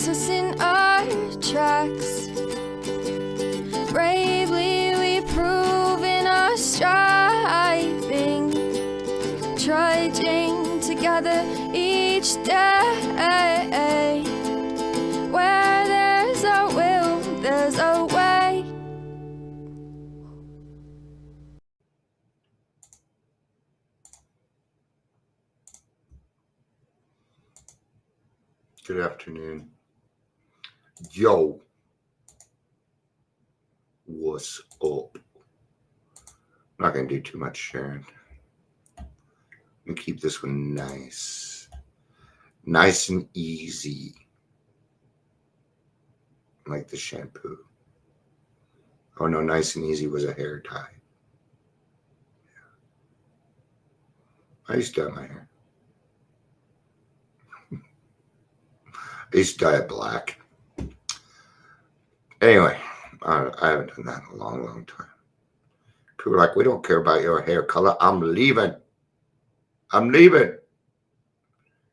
keeps us in our tracks. Bravely we prove in our striving, trudging together each day. Where there's a will, there's a way. Good afternoon. Yo, what's up? I'm not going to do too much sharing. I'm going to keep this one nice and easy, like the shampoo. Oh no, nice and easy was a hair tie. I used to dye my hair. I used to dye it black. Anyway, I haven't done that in a long time. People are like, we don't care about your hair color. I'm leaving.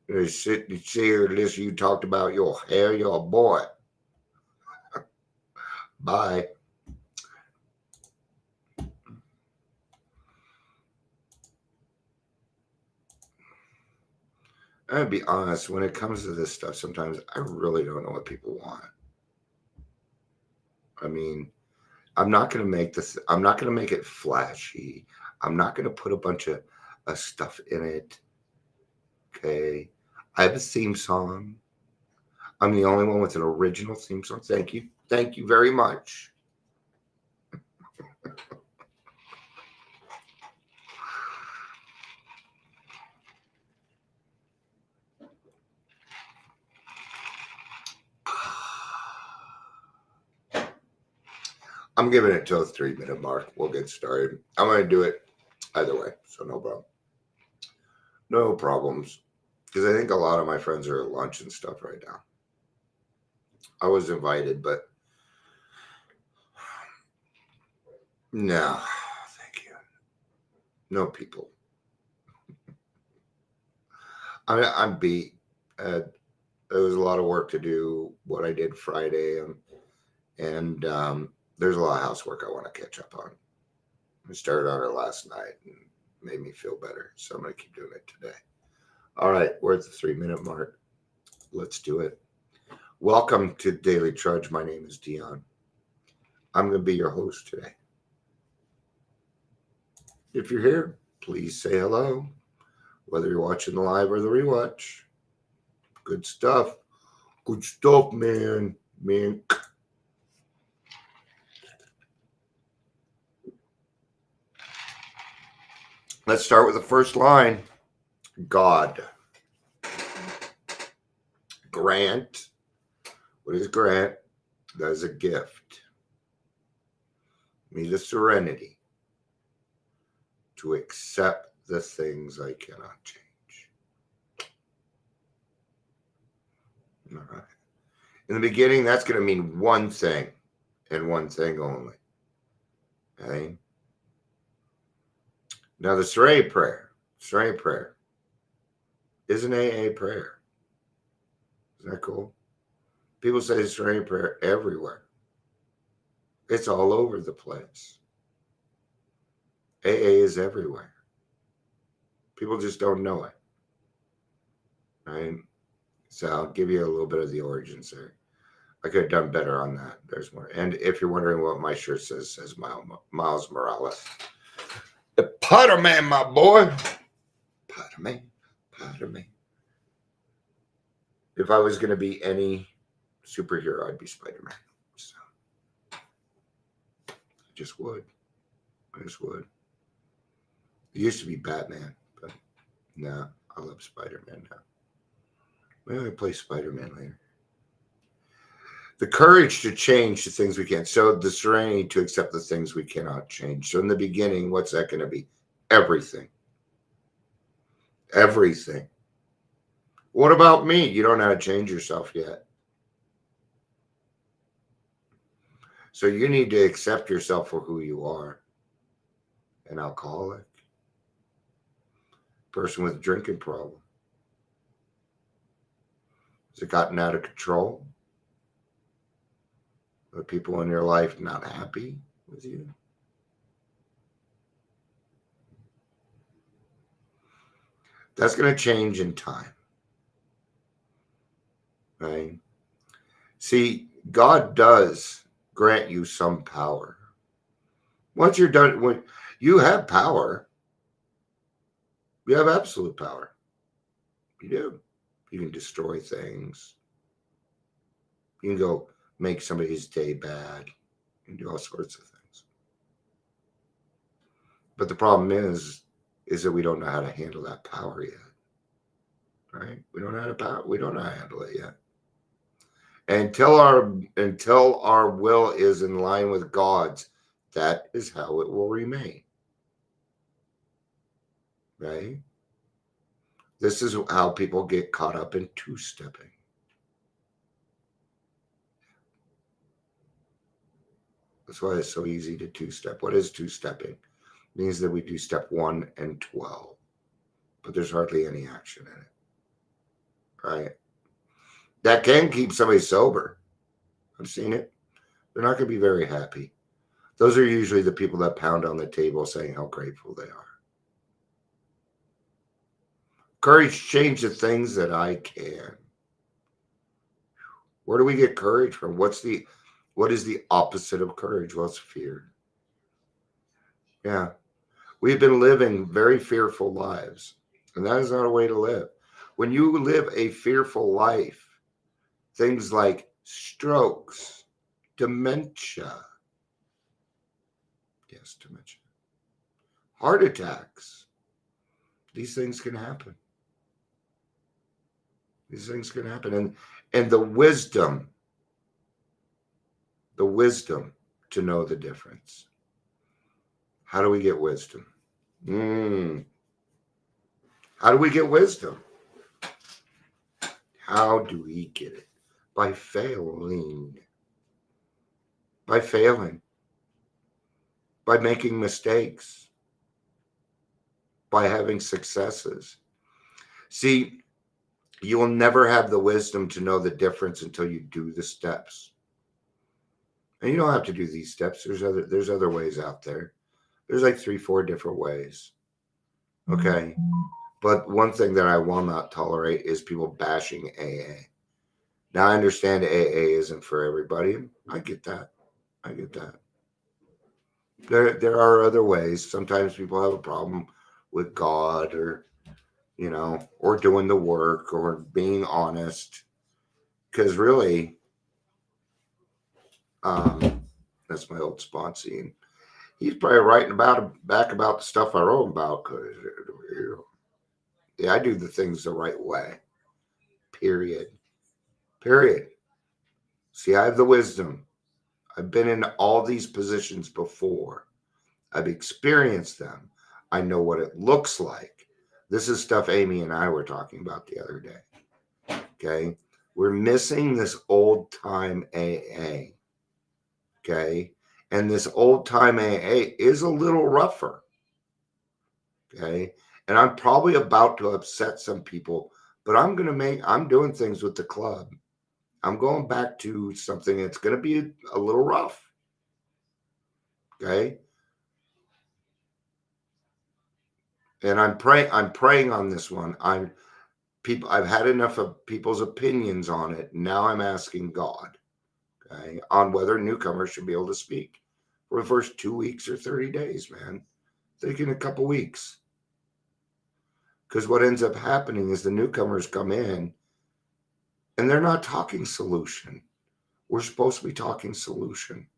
You sit here, listen, you talked about your hair, you're a boy. Bye. I'm gonna be honest, when it comes to this stuff, sometimes I really don't know what people want. I mean, I'm not gonna make it flashy. I'm not gonna put a bunch of stuff in it. Okay. I have a theme song. I'm the only one with an original theme song. Thank you. Thank you very much. I'm giving it till the 3-minute mark. We'll get started. I'm going to do it either way, so no problem. No problems. Because I think a lot of my friends are at lunch and stuff right now. I was invited, but no, thank you. No people. I'm beat. There was a lot of work to do, what I did Friday, and there's a lot of housework I want to catch up on. I started on it last night and made me feel better, so I'm going to keep doing it today. All right, we're at the 3-minute mark. Let's do it. Welcome to Daily Trudge. My name is Dion. I'm going to be your host today. If you're here, please say hello, whether you're watching the live or the rewatch. Good stuff. Good stuff, man. Let's start with the first line. God. Grant. What is grant? That is a gift. Me the serenity to accept the things I cannot change. All right. In the beginning, that's going to mean one thing and one thing only. Okay? Now, the Serenity Prayer is an AA prayer. Isn't that cool? People say Serenity Prayer everywhere. It's all over the place. AA is everywhere. People just don't know it. Right? So I'll give you a little bit of the origins there. I could have done better on that. There's more. And if you're wondering what my shirt says Miles Morales. The Potter Man, my boy. Potter Man. If I was going to be any superhero, I'd be Spider-Man. So I just would. It used to be Batman, but no, I love Spider-Man now. Maybe I play Spider-Man later. The courage to change the things we can't. So the serenity to accept the things we cannot change. So in the beginning, what's that going to be? Everything. What about me? You don't know how to change yourself yet. So you need to accept yourself for who you are. An alcoholic. Person with a drinking problem. Has it gotten out of control? Are people in your life not happy with you? That's going to change in time. Right? See, God does grant you some power. Once you're done, when you have power, you have absolute power. You do. You can destroy things. You can go make somebody's day bad. You can do all sorts of things. But the problem is that we don't know how to handle that power yet. Right? We don't know how to handle it yet. Until our will is in line with God's, that is how it will remain. Right? This is how people get caught up in two-stepping. That's why it's so easy to two-step. What is two-stepping? It means that we do step 1 and 12, but there's hardly any action in it. Right? That can keep somebody sober. I've seen it. They're not going to be very happy. Those are usually the people that pound on the table saying how grateful they are. Courage change the things that I can. Where do we get courage from? What is the opposite of courage? Well, it's fear. Yeah. We've been living very fearful lives, and that is not a way to live. When you live a fearful life, things like strokes, dementia, heart attacks, these things can happen. These things can happen. And the wisdom to know the difference. How do we get wisdom? How do we get wisdom? How do we get it? By failing. By failing. By making mistakes. By having successes. See, you will never have the wisdom to know the difference until you do the steps. And you don't have to do these steps. There's other ways out there. There's like 3-4 different ways. Okay. But one thing that I will not tolerate is people bashing AA. Now I understand AA isn't for everybody. I get that. There are other ways. Sometimes people have a problem with God or doing the work or being honest. Because really, that's my old sponsee. He's probably writing back about the stuff I wrote about. Yeah, I do the things the right way. Period. See, I have the wisdom. I've been in all these positions before. I've experienced them. I know what it looks like. This is stuff Amy and I were talking about the other day. Okay. We're missing this old time AA. Okay. And this old time AA is a little rougher. Okay. And I'm probably about to upset some people, but I'm doing things with the club. I'm going back to something that's going to be a little rough. Okay. And I'm praying on this one. I've had enough of people's opinions on it. Now I'm asking God, okay, on whether newcomers should be able to speak for the first 2 weeks or 30 days, man. Thinking a couple weeks. Because what ends up happening is the newcomers come in and they're not talking solution. We're supposed to be talking solution.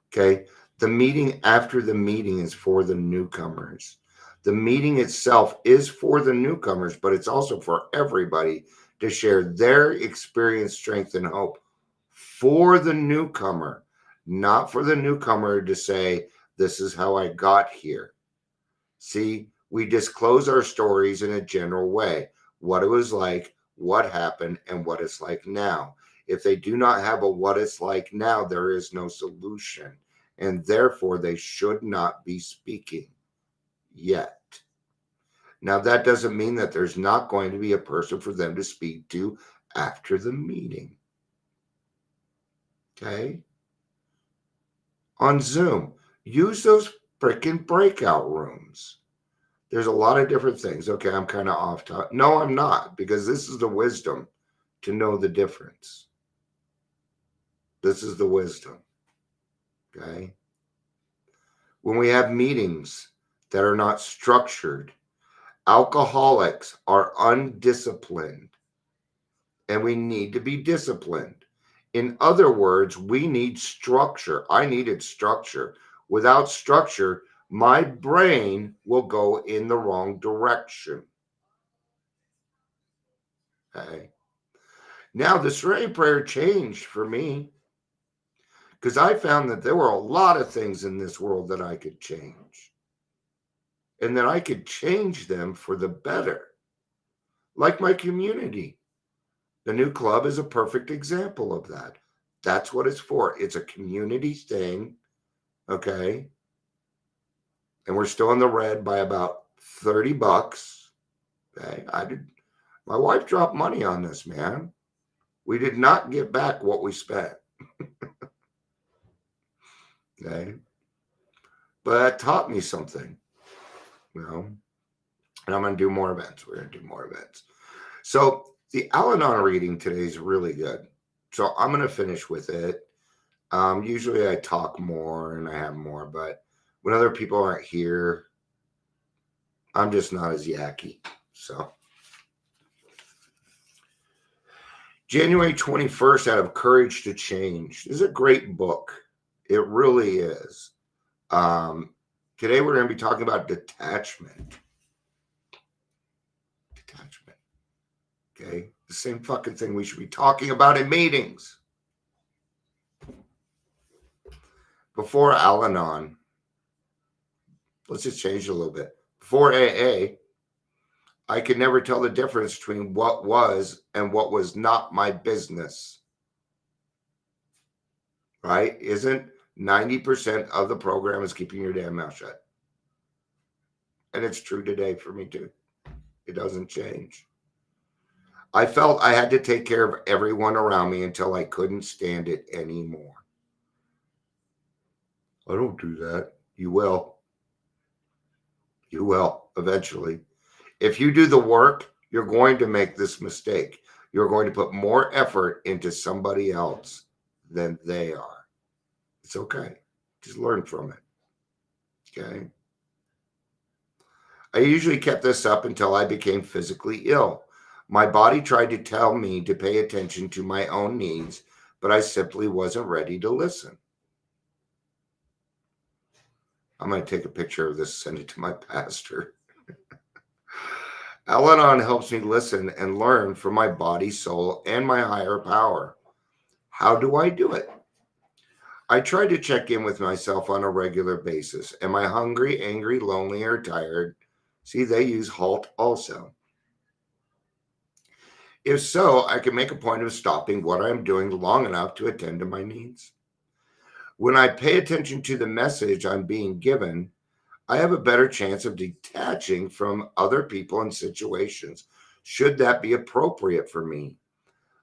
Okay. The meeting after the meeting is for the newcomers. The meeting itself is for the newcomers, but it's also for everybody to share their experience, strength, and hope for the newcomer, not for the newcomer to say, this is how I got here. See, we disclose our stories in a general way, what it was like, what happened, and what it's like now. If they do not have a what it's like now, there is no solution, and therefore they should not be speaking yet. Now, that doesn't mean that there's not going to be a person for them to speak to after the meeting. Okay? on Zoom. Use those freaking breakout rooms. There's a lot of different things. Okay, I'm kind of off topic. No, I'm not, because this is the wisdom to know the difference. This is the wisdom. Okay? When we have meetings that are not structured, alcoholics are undisciplined, and we need to be disciplined. In other words, we need structure. I needed structure. Without structure, my brain will go in the wrong direction. Okay. Now, the Serenity Prayer changed for me because I found that there were a lot of things in this world that I could change and that I could change them for the better, like my community. The new club is a perfect example of that. That's what it's for. It's a community thing, okay? And we're still in the red by about $30. Okay, my wife dropped money on this, man. We did not get back what we spent. Okay, but that taught me something, and I'm going to do more events. We're going to do more events. So the Al-Anon reading today is really good. So I'm going to finish with it. Usually I talk more and I have more, but when other people aren't here, I'm just not as yucky. So January 21st, Out of Courage to Change. This is a great book. It really is. Today we're going to be talking about detachment. Detachment. Okay? The same fucking thing we should be talking about in meetings. Before Al-Anon, let's just change it a little bit. Before AA, I could never tell the difference between what was and what was not my business. Right? Isn't 90% of the program is keeping your damn mouth shut? And it's true today for me too. It doesn't change. I felt I had to take care of everyone around me until I couldn't stand it anymore. I don't do that. You will. You will eventually. If you do the work, you're going to make this mistake. You're going to put more effort into somebody else than they are. It's okay. Just learn from it. Okay. I usually kept this up until I became physically ill. My body tried to tell me to pay attention to my own needs, but I simply wasn't ready to listen. I'm going to take a picture of this, send it to my pastor. Al-Anon helps me listen and learn from my body, soul, and my higher power. How do I do it? I try to check in with myself on a regular basis. Am I hungry, angry, lonely, or tired? See, they use HALT also. If so, I can make a point of stopping what I'm doing long enough to attend to my needs. When I pay attention to the message I'm being given, I have a better chance of detaching from other people and situations, should that be appropriate for me.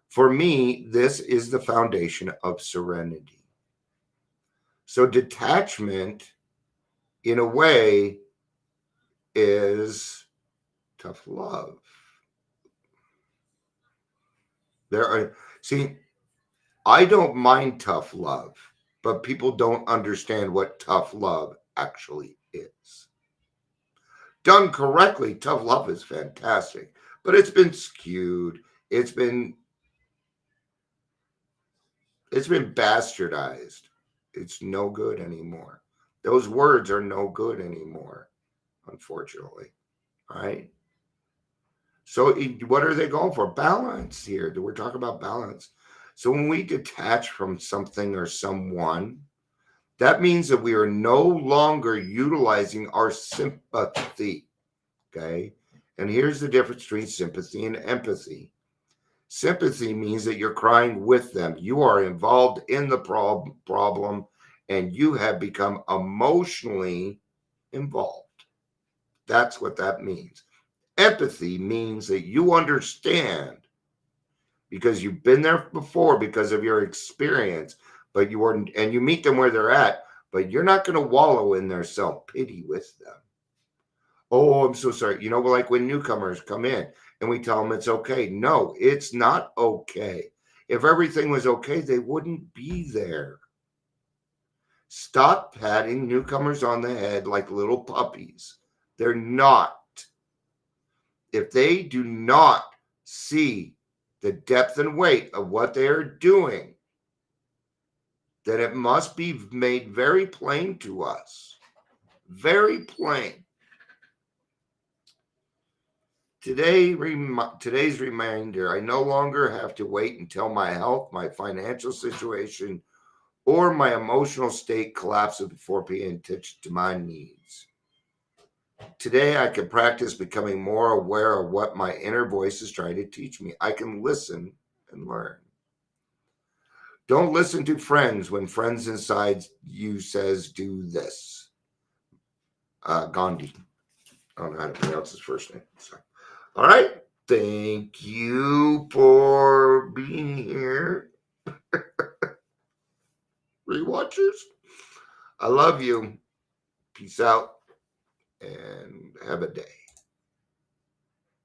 For me, this is the foundation of serenity. So detachment, in a way, is tough love. I don't mind tough love, but people don't understand what tough love actually is. Done correctly, tough love is fantastic, but it's been skewed. It's been bastardized. It's no good anymore. Those words are no good anymore, unfortunately. Right? So what are they going for? Balance here. We're talking about balance. So when we detach from something or someone, that means that we are no longer utilizing our sympathy. Okay? And here's the difference between sympathy and empathy. Sympathy means that you're crying with them. You are involved in the problem and you have become emotionally involved. That's what that means. Empathy means that you understand because you've been there before because of your experience, but you meet them where they're at, But you're not going to wallow in their self-pity with them. Oh, I'm so sorry. Like when newcomers come in and we tell them it's okay. No, it's not okay. If everything was okay, they wouldn't be there. Stop patting newcomers on the head like little puppies. They're not. If they do not see the depth and weight of what they are doing, then it must be made very plain to us. Very plain. Today's reminder, I no longer have to wait until my health, my financial situation, or my emotional state collapses before paying attention to my needs. Today, I can practice becoming more aware of what my inner voice is trying to teach me. I can listen and learn. Don't listen to friends when friends inside you says, do this. Gandhi. I don't know how to pronounce his first name. So, all right. Thank you for being here. Rewatchers. I love you. Peace out and have a day.